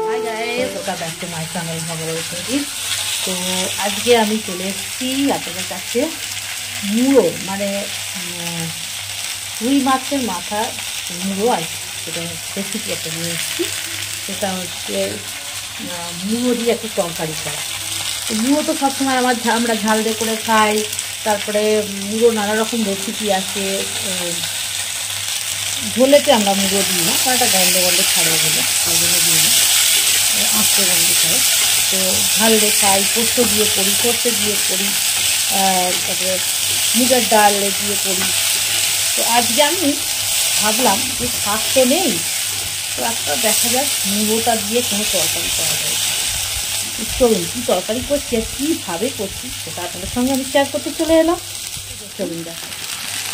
High guys, welcome back to my channel Bhagwati. তো আজকে আমি চলে এসেছি আপনাদের কাছে মুড়ো, মানে রুই মাছের মাথা মুড়ো আর সেটা রেসিপি একটা নিয়ে এসেছি। সেটা হচ্ছে মুড়ো দিয়ে একটু তরকারি করা। তো মুড়ো তো সবসময় আমরা ঝাল দিয়ে করে খাই। তারপরে মুড়ো নানা রকম রেসিপি আছে। ঝোলেতে আমরা মুড়ো দিই না, কারণ একটা গন্ধ ছাড়ে বলে, ওই জন্য দিই না, আঁচড়ে গন্ধ ছাড়ে। তো ঝাল দিয়ে খাই, পোস্ত দিয়ে করি, সর্ষে দিয়ে করি, তারপরে মুগের ডাল দিয়ে করি। তো আজকে আমি ভাবলাম যে শাক তো নেই, তো একটা দেখা যাক মুড়োটা দিয়ে কোনো তরকারি করা যায়। চলুন কী তরকারি করছি আর কীভাবে করছি সেটা আপনাদের সঙ্গে আমি শেয়ার করতে চলে এলাম। চলুন দেখো,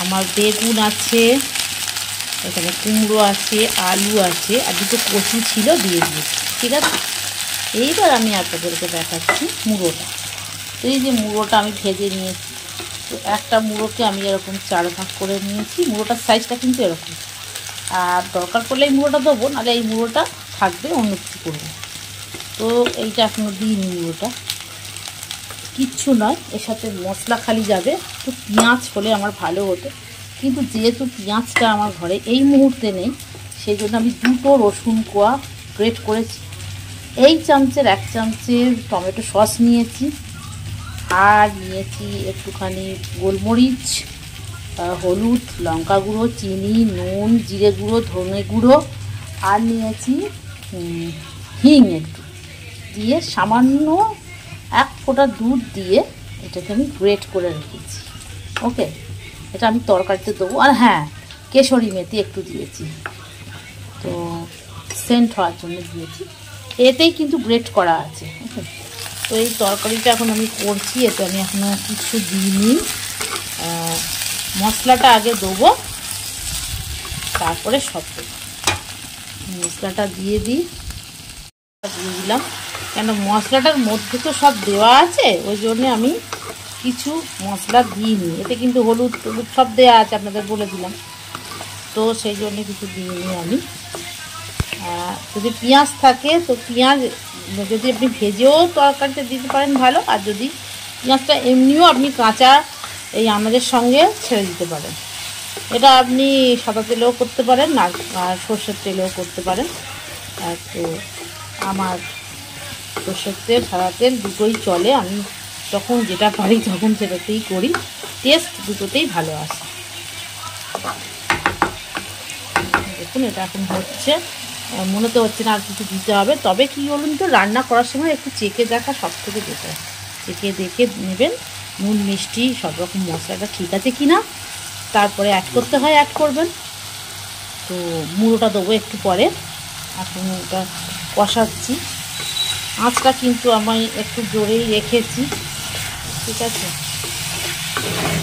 আমার বেগুন আছে, এখানে কুমড়ো আছে, আলু আছে, আর দুটো কচু ছিল, দিয়ে দিয়েছি। ঠিক আছে, এইবার আমি আপনাদেরকে দেখাচ্ছি মুড়োটা। তো এই যে মুড়োটা আমি ভেজে নিয়েছি। তো একটা মুড়োকে আমি এরকম 4 ভাগ করে নিয়েছি। মুড়োটার সাইজটা কিন্তু এরকম, আর দরকার পড়লে এই মুড়োটা দেবো, নাহলে এই মুড়োটা থাকবে, অন্য কিছু করবো। তো এইটা এখনও দিইনি, মুড়োটা কিচ্ছু নয়, এর সাথে মশলা খালি যাবে। তো পেঁয়াজ হলে আমার ভালো হতো, কিন্তু যেহেতু পেঁয়াজটা আমার ঘরে এই মুহূর্তে নেই, সেই জন্য আমি 2টো রসুন কোয়া গ্রেট করেছি। এই চামচের 1 চামচের টমেটো সস নিয়েছি, আর নিয়েছি একটুখানি গোলমরিচ, হলুদ, লঙ্কা গুঁড়ো, চিনি, নুন, জিরে গুঁড়ো, ধনে গুঁড়ো, আর নিয়েছি হিং একটু দিয়ে, সামান্য 1 ফোঁটা দুধ দিয়ে এটাকে আমি গ্রেট করে রেখেছি। ওকে, এটা আমি তরকারিতে দেবো। আর হ্যাঁ, কেশরি মেথি একটু দিয়েছি, তো সেন্ট হওয়ার জন্য দিয়েছি। এতেই কিন্তু গ্রেট করা আছে। ওকে, তো এই তরকারিটা এখন আমি করছি। এতে আমি এখনও কিছু দিইনি, মশলাটা আগে দেবো, তারপরে সব দেবো। মশলাটা দিয়ে দিলাম, কেন মশলাটার মধ্যে তো সব দেওয়া আছে, ওই জন্য আমি কিছু মশলা দিইনি। এতে কিন্তু হলুদ টলুদ সব দেওয়া আছে, আপনাদের বলে দিলাম, তো সেই জন্য কিছু দিইনি আমি। যদি পেঁয়াজ থাকে তো পেঁয়াজ যদি আপনি ভেজেও তরকারিতে দিতে পারেন ভালো, আর যদি পেঁয়াজটা এমনিও আপনি কাঁচা এই আমাদের সঙ্গে ছেড়ে দিতে পারেন। এটা আপনি সাদা তেলেও করতে পারেন, আর সর্ষের তেলেও করতে পারেন। তো আমার সর্ষের তেল, সাদা তেল দুটোই চলে। আমি যখন যেটা পারি তখন সেটাতেই করি, টেস্ট দুটোতেই ভালো আসে। দেখুন, এটা এখন হচ্ছে, মনে তো হচ্ছে না আর কিছু দিতে হবে। তবে কি বলুন তো, রান্না করার সময় একটু চেখে দেখা সব থেকে বেটার। চেখে দেখে নেবেন নুন মিষ্টি সব রকম মশলাটা ঠিক আছে কি না, তারপরে অ্যাড করতে হয় অ্যাড করবেন। তো মুড়োটা দেবো একটু পরে, এখন ওটা কষাচ্ছি। আঁচটা কিন্তু আমি একটু জোরেই রেখেছি। ঠিক আছে,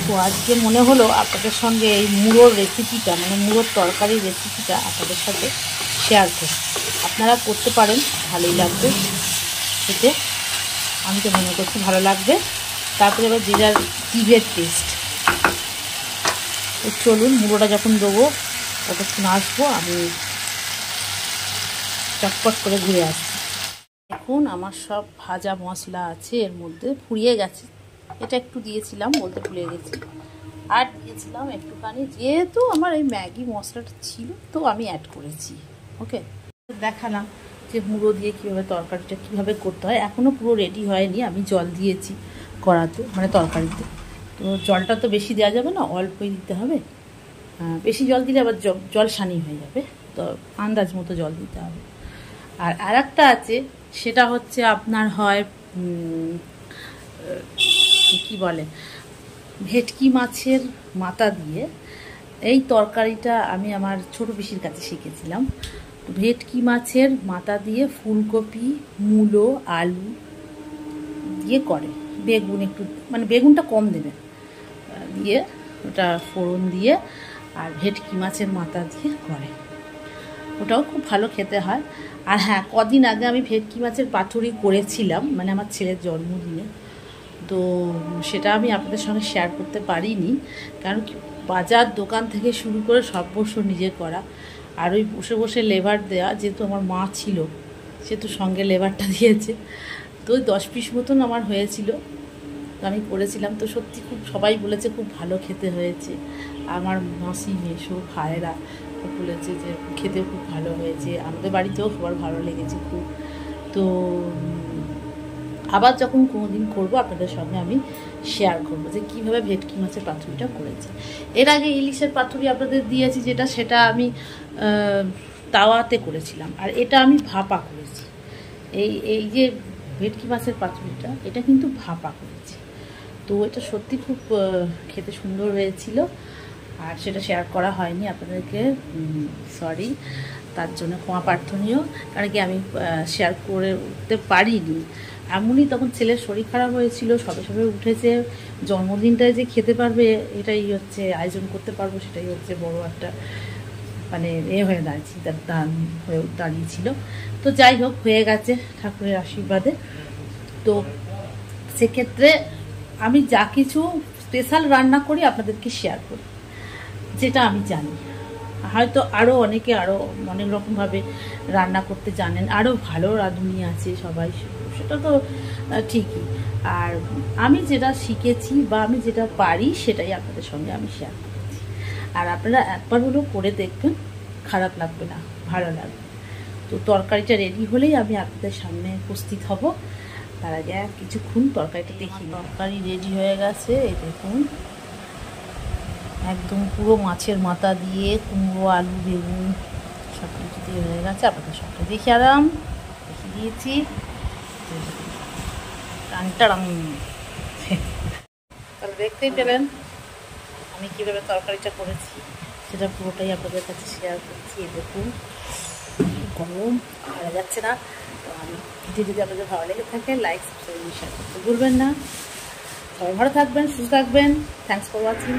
তো আজকে মনে হলো আপনাদের সঙ্গে এই মুড়োর রেসিপিটা, মানে মুড়োর তরকারির রেসিপিটা আপনাদের সাথে শেয়ার করি। আপনারা করতে পারেন, ভালোই লাগবে খেতে, আমি তো মনে করছি ভালো লাগবে। তারপরে এবার যে যার জিভের টেস্ট। তো চলুন, মুড়োটা যখন দেবো ততক্ষণ আসবো, আমি চটপট করে ঘুরে আসছি। এখন আমার সব ভাজা মশলা আছে, এর মধ্যে ফুরিয়ে গেছে, এটা একটু দিয়েছিলাম, বলতে ভুলে গেছি। আর দিয়েছিলাম একটুখানি, যেহেতু আমার এই ম্যাগি মশলাটা ছিল তো আমি অ্যাড করেছি। ওকে, দেখালাম যে মুড়ো দিয়ে কীভাবে তরকারিটা কীভাবে করতে হয়। এখনও পুরো রেডি হয়নি, আমি জল দিয়েছি কড়াতে, মানে তরকারিতে। তো জলটা তো বেশি দেওয়া যাবে না, অল্পই দিতে হবে। বেশি জল দিলে আবার জল সানি হয়ে যাবে, তো আন্দাজ মতো জল দিতে হবে। আর একটা আছে, সেটা হচ্ছে আপনার হয় কি বলে, ভেটকি মাছের মাথা দিয়ে এই তরকারিটা আমি আমার ছোটো পিসির কাছে শিখেছিলাম। ভেটকি মাছের মাথা দিয়ে ফুলকপি, মূলো, আলু দিয়ে করে, বেগুন একটু, মানে বেগুনটা কম দেবেন, দিয়ে ওটা ফোড়ন দিয়ে আর ভেটকি মাছের মাথা দিয়ে করে, ওটাও খুব ভালো খেতে হয়। আর হ্যাঁ, কদিন আগে আমি ভেটকি মাছের পাতুরি করেছিলাম, মানে আমার ছেলের জন্মদিনে। তো সেটা আমি আপনাদের সঙ্গে শেয়ার করতে পারিনি, কারণ কি বাজার দোকান থেকে শুরু করে সর্বস্ব নিজে করা, আর ওই বসে বসে লেবার দেওয়া, যেহেতু আমার মা ছিল সেহেতু সঙ্গে লেবারটা দিয়েছে, তো ওই 10 পিস মতন আমার হয়েছিল, তো আমি করেছিলাম। তো সত্যি খুব সবাই বলেছে খুব ভালো খেতে হয়েছে, আমার মাসি মেসো ভাইয়েরা বলেছে যে খেতে খুব ভালো হয়েছে, আমাদের বাড়িতেও সবার ভালো লেগেছে খুব। তো আবার যখন কোনোদিন করবো আপনাদের সঙ্গে আমি শেয়ার করবো যে কীভাবে ভেটকি মাছের পাতুরিটা করেছি। এর আগে ইলিশের পাতুরি আপনাদের দিয়েছি, সেটা আমি তাওয়াতে করেছিলাম, আর এটা আমি ভাপা করেছি। এই যে ভেটকি মাছের পাতুরিটা, এটা কিন্তু ভাপা করেছি। তো এটা সত্যি খুব খেতে সুন্দর হয়েছিল, আর সেটা শেয়ার করা হয়নি আপনাদেরকে, সরি, তার জন্য ক্ষমা প্রার্থনীয়। কারণ কি আমি শেয়ার করে উঠতে পারিনি, এমনই তখন ছেলের শরীর খারাপ হয়েছিল, সবে সবে উঠেছে, জন্মদিনটায় যে খেতে পারবে এটাই হচ্ছে আয়োজন করতে পারবো, সেটাই হচ্ছে বড় একটা মানে হয়ে দাঁড়িয়েছি, হয়ে দাঁড়িয়েছিল। তো যাই হোক, হয়ে গেছে ঠাকুরের আশীর্বাদে। তো সেক্ষেত্রে আমি যা কিছু স্পেশাল রান্না করি আপনাদেরকে শেয়ার করি, যেটা আমি জানি। হয়তো আরও অনেকে আরও অনেক রকমভাবে রান্না করতে জানেন, আরও ভালো রাঁধুনি আছে সবাই, সেটা তো ঠিকই। আর আমি যেটা শিখেছি বা আমি যেটা পারি সেটাই আপনাদের সঙ্গে আমি শেয়ার করছি। আর আপনারা একবার হলেও করে দেখবেন, খারাপ লাগবে না, ভালো লাগবে। তো তরকারিটা রেডি হলেই আমি আপনাদের সামনে উপস্থিত হব। তার আগে কিছুক্ষণ তরকারিটা দেখি। তরকারি রেডি হয়ে গেছে, এই দেখুন, একদম পুরো মাছের মাথা দিয়ে কুমড়ো, আলু, বেগুন সব কিছু দিয়ে হয়ে গেছে। আপনাদের সবটা দেখে দেখিয়ে দিয়েছি। টানটারাং, তাহলে দেখতেই পেলেন আমি কীভাবে তরকারিটা করেছি, সেটা পুরোটাই আপনাদের কাছে শেয়ার করছি। দেখুন গরম ভালো যাচ্ছে না। তো আমি ভিডিও যদি আপনাদের ভালো লেগে থাকে, লাইক, সাবস্ক্রাইব, শেয়ার করতে ভুলবেন না। সবাই ভালো থাকবেন, সুস্থ থাকবেন। Thanks for watching.